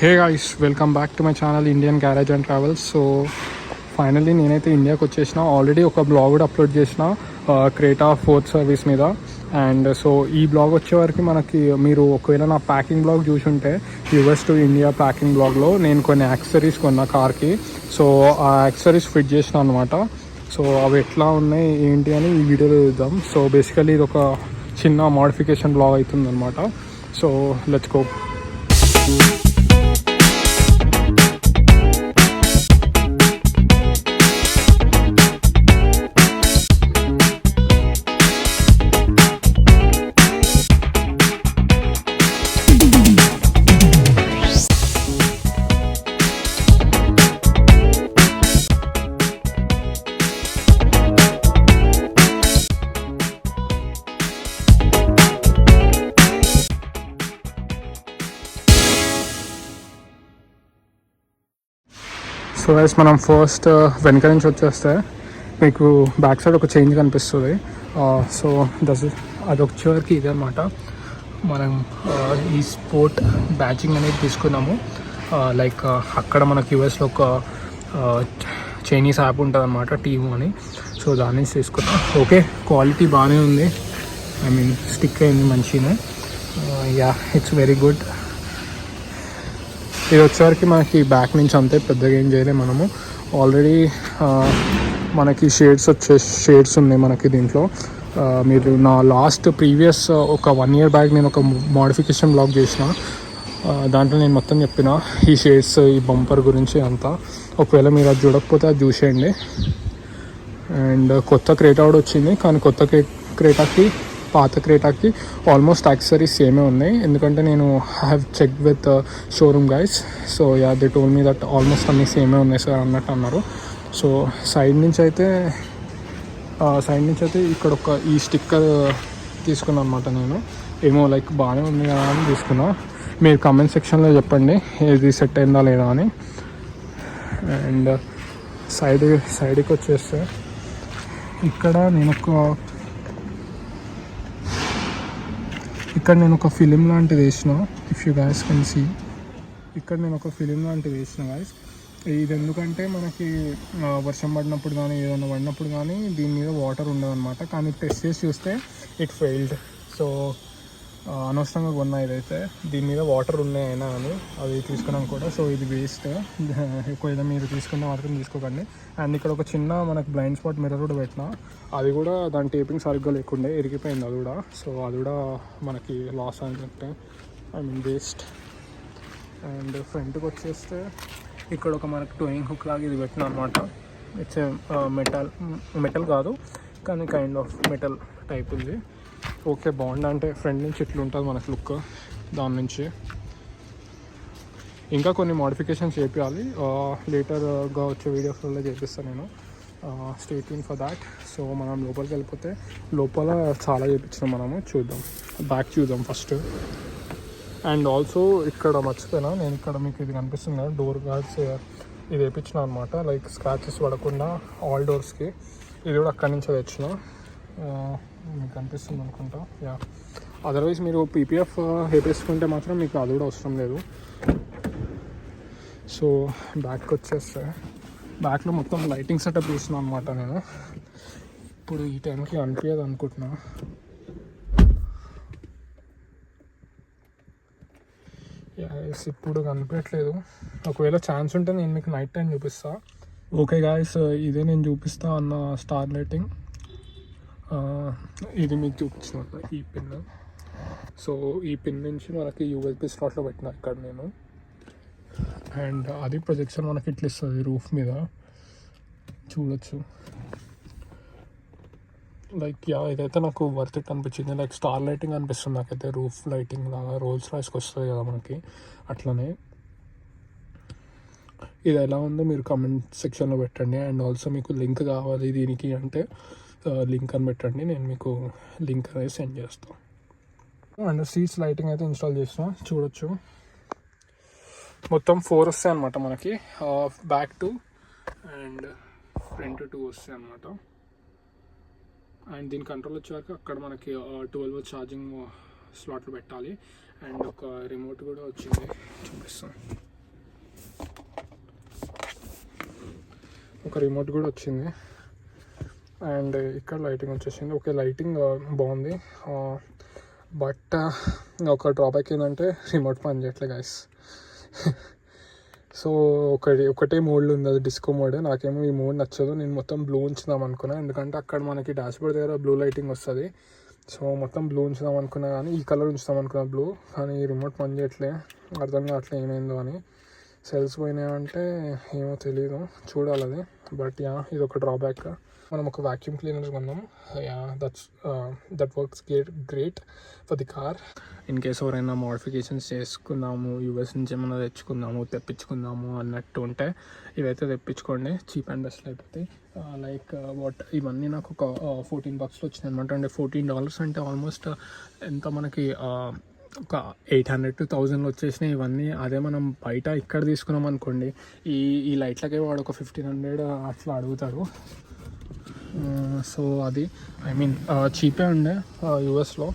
Hey guys, welcome back to my channel Indian garage and travels. So finally నేనైతే ఇండియాకి వచ్చేసిన. Already ఒక blog కూడా అప్లోడ్ చేసిన క్రేటా ఫోర్త్ సర్వీస్ మీద. అండ్ సో ఈ బ్లాగ్ వచ్చే వరకు మనకి మీరు ఒకవేళ నా ప్యాకింగ్ బ్లాగ్ చూసుంటే యూఎస్ టు ఇండియా ప్యాకింగ్ బ్లాగ్లో నేను కొన్ని యాక్సెసరీస్ కొన్నా కార్కి. సో ఆ యాక్సెసరీస్ ఫిట్ చేసిన అనమాట. సో అవి ఎట్లా ఉన్నాయి ఏంటి అని ఈ వీడియోలో చూద్దాం. సో బేసికలీ ఇది ఒక చిన్న మోడిఫికేషన్ బ్లాగ్ అవుతుంది అనమాట. So let's go. So guys, మనం ఫస్ట్ వెనక నుంచి వచ్చేస్తే మీకు బ్యాక్ సైడ్ ఒక చేంజ్ కనిపిస్తుంది. సో అది వచ్చేవరకు ఇది అనమాట. మనం ఈ స్పోర్ట్ బ్యాచింగ్ అనేది తీసుకున్నాము. లైక్ అక్కడ మనకి యూఎస్లో ఒక చైనీస్ యాప్ ఉంటుంది అనమాట, టీమ్ అని. సో దాని నుంచి తీసుకున్నాం. ఓకే, క్వాలిటీ బాగానే ఉంది. ఐ మీన్ స్టిక్ అయింది మంచిగా. Yeah, it's very good. ఇది వచ్చేసరికి మనకి బ్యాక్ నుంచి అంతే పెద్దగా ఏం చేయలేము మనము. ఆల్రెడీ మనకి షేడ్స్ ఉన్నాయి మనకి దీంట్లో. మీరు నా ప్రీవియస్ ఒక 1 year బ్యాక్ నేను ఒక మోడిఫికేషన్ బ్లాగ్ చేసిన. దాంట్లో నేను మొత్తం చెప్పిన ఈ షేడ్స్, ఈ బంపర్ గురించి అంతా. ఒకవేళ మీరు అది చూడకపోతే అది చూసేయండి. అండ్ కొత్త క్రేటా కూడా వచ్చింది, కానీ కొత్త క్రేటాకి పాత క్రేటాకి ఆల్మోస్ట్ యాక్సెసరీస్ సేమే ఉన్నాయి. ఎందుకంటే నేను have check with showroom guys. So yeah, they told me that almost అన్నీ సేమే ఉన్నాయి సార్ అన్నట్టు అన్నారు. సో సైడ్ నుంచి అయితే ఇక్కడ ఒక ఈ స్టిక్కర్ తీసుకున్నాను అనమాట నేను. ఏమో లైక్ బాగానే ఉంది కదా అని తీసుకున్నా. మీరు కామెంట్ సెక్షన్లో చెప్పండి ఏది సెట్ అయిందా లేదా అని. అండ్ సైడ్కి వచ్చేస్తే ఇక్కడ నేను ఒక ఫిలిం లాంటిది వేసిన. If you guys can see, ఇక్కడ నేను ఒక ఫిలిం లాంటిది వేసిన గైస్. ఇది ఎందుకంటే మనకి వర్షం పడినప్పుడు కానీ ఏదైనా పడినప్పుడు కానీ దీని మీద వాటర్ ఉండదు అనమాట. కానీ టెస్ట్ చేసి చూస్తే ఇట్ ఫెయిల్డ్. సో అనవసరంగా కొన్నా ఇదైతే. దీని మీద వాటర్ ఉన్నాయైనా అని అది తీసుకున్నాం కూడా. సో ఇది వేస్ట్. ఒకవేళ మీరు తీసుకున్న మాత్రం తీసుకోకండి. అండ్ ఇక్కడ ఒక చిన్న మనకు బ్లైండ్ స్పాట్ మిర్రర్ కూడా పెట్టిన. అది కూడా దాని టేపింగ్ సరిగ్గా లేకుండే ఇరిగిపోయింది అది కూడా. సో అది కూడా మనకి లాస్ అంటే ఐ మీన్ వేస్ట్. అండ్ ఫ్రంట్కి వచ్చేస్తే ఇక్కడ ఒక మనకి టోయింగ్ హుక్ లాగా ఇది పెట్టిన అనమాట. ఇట్స్ మెటల్ కాదు, కానీ కైండ్ ఆఫ్ మెటల్ టైప్ ఉంది. ఓకే, బాగుంది. అంటే ఫ్రంట్ నుంచి ఇట్లా ఉంటుంది మనకు లుక్. దాని నుంచి ఇంకా కొన్ని మోడిఫికేషన్స్ చేయాలి. లేటర్గా వచ్చే వీడియోస్లో చేపిస్తాను నేను. Stay tune for that. So మనం లోపలికి వెళ్ళిపోతే లోపల చాలా చేయించినాం మనము. చూద్దాం, బ్యాక్ చూద్దాం ఫస్ట్. అండ్ ఆల్సో ఇక్కడ మర్చిపోయినా నేను, ఇక్కడ మీకు ఇది కనిపిస్తుంది కదా డోర్ గార్డ్స్, ఇది వేయించిన అనమాట. లైక్ స్క్రాచెస్ పడకుండా ఆల్ డోర్స్కి. ఇది కూడా అక్కడి నుంచే తెచ్చిన. మీకు కనిపిస్తుంది అనుకుంటా. యా, అదర్వైజ్ మీరు పీపీఎఫ్ వేపించుకుంటే మాత్రం మీకు అది కూడా అవసరం లేదు. సో బ్యాక్ వచ్చేస్తే బ్యాక్లో మొత్తం లైటింగ్ సెటప్ చేసిన అనమాట నేను. ఇప్పుడు ఈ టైంకి అనిపించదు అనుకుంటున్నా. ఇప్పుడు కనిపించట్లేదు. ఒకవేళ ఛాన్స్ ఉంటే నేను మీకు నైట్ టైం చూపిస్తాను. ఓకే గాయస్, ఇదే నేను చూపిస్తా అన్న స్టార్ లైటింగ్. ఇది మీకు చూపించిన ఈ పిన్. సో ఈ పిన్ నుంచి మనకి యూఎస్బి స్లాట్లో పెట్టిన ఇక్కడ నేను. అండ్ అది ప్రొజెక్షన్ మనకి ఇట్లా ఇస్తుంది రూఫ్ మీద, చూడొచ్చు. లైక్ యా, ఇదైతే నాకు వర్త్ ఇట్ అనిపించింది. లైక్ స్టార్ లైటింగ్ అనిపిస్తుంది నాకైతే. రూఫ్ లైటింగ్ లాగా రోల్స్ రాయ్స్కి వస్తుంది కదా మనకి, అట్లనే. ఇది ఎలా ఉందో మీరు కామెంట్ సెక్షన్లో పెట్టండి. అండ్ ఆల్సో మీకు లింక్ కావాలి దీనికి అంటే లింక్ అని పెట్టండి, నేను మీకు లింక్ అనేది సెండ్ చేస్తాను. అండ్ సీట్స్ లైటింగ్ అయితే ఇన్స్టాల్ చేసిన, చూడొచ్చు. మొత్తం 4 వస్తాయి అనమాట మనకి. బ్యాక్ 2 అండ్ ఫ్రంట్ 2 వస్తాయి అనమాట. అండ్ దీని కంట్రోల్ వచ్చాక అక్కడ మనకి 12 volt ఛార్జింగ్ స్లాట్లు పెట్టాలి. అండ్ ఒక రిమోట్ కూడా వచ్చింది, చూపిస్తాను. ఒక రిమోట్ కూడా వచ్చింది. అండ్ ఇక్కడ లైటింగ్ వచ్చేసింది. ఓకే, లైటింగ్ బాగుంది. బట్ ఒక డ్రాబ్యాక్ ఏంటంటే రిమోట్ పని చేయట్లే గైస్. సో ఒకటే మోడ్లో ఉంది, అది డిస్కో మోడ్. నాకేమో ఈ మోడ్ నచ్చదు. నేను మొత్తం బ్లూ ఉంచుదాం అనుకున్నా, ఎందుకంటే అక్కడ మనకి డాష్బోర్డ్ దగ్గర బ్లూ లైటింగ్ వస్తుంది. సో మొత్తం బ్లూ ఉంచుదాం అనుకున్నా, కానీ ఈ కలర్ ఉంచుదాం అనుకున్నా బ్లూ. కానీ ఈ రిమోట్ పని చేయట్లే, అర్థం కావట్లే ఏమైందో అని. సెల్స్ పోయినాయంటే ఏమో తెలీదు, చూడాలి అది. బట్ యా, ఇది ఒక డ్రాబ్యాక్. మనం ఒక వ్యాక్యూమ్ క్లీనర్ కొన్నాం. That works great for the car. In case ఎవరైనా మోడిఫికేషన్స్ చేసుకుందాము, యూఎస్ నుంచి ఏమైనా తెప్పించుకుందాము అన్నట్టు ఉంటే ఇవైతే తెప్పించుకోండి, చీప్ అండ్ బెస్ట్ అయిపోతాయి. లైక్ ఇవన్నీ నాకు ఒక $14 వచ్చినాయి అనమాట. అంటే $14 అంటే ఆల్మోస్ట్ ఎంత మనకి ఒక 800 to 1000 వచ్చేసినాయి ఇవన్నీ. అదే మనం బయట ఇక్కడ తీసుకున్నాం అనుకోండి, ఈ లైట్లకే వాడు ఒక 1500 అట్లా అడుగుతారు. సో అది చీపే ఉండే యూఎస్లో.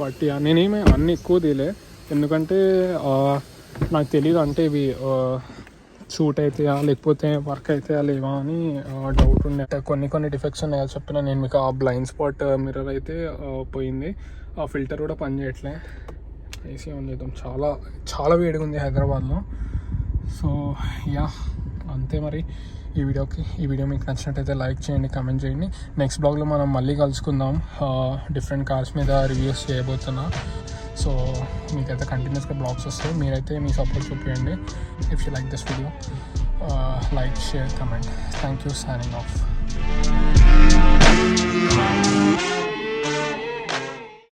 బట్ నేనేమి అన్నీ ఎక్కువ తీయలే, ఎందుకంటే నాకు తెలీదు అంటే ఇవి షూట్ అవుతాయా లేకపోతే వర్క్ అవుతాయా లేవా అని డౌట్ ఉండే. కొన్ని డిఫెక్ట్స్ ఉన్నాయి చెప్పిన నేను మీకు. ఆ బ్లైండ్ స్పాట్ మిర్రర్ అయితే పోయింది, ఆ ఫిల్టర్ కూడా పని చేయట్లే. ఏసీ ఆన్ చేద్దాం. చాలా వేడిగా ఉంది హైదరాబాద్లో. సో యా, అంతే మరి ఈ వీడియో మీకు నచ్చినట్టయితే లైక్ చేయండి, కామెంట్ చేయండి. నెక్స్ట్ బ్లాగ్లో మనం మళ్ళీ కలుసుకుందాం. డిఫరెంట్ కార్స్ మీద రివ్యూస్ చేయబోతున్నా. సో మీకైతే కంటిన్యూస్గా బ్లాగ్స్ వస్తాయి. మీరైతే మీ సపోర్ట్ చూపించండి. If you like this video, like, share, comment. Thank you. Signing off.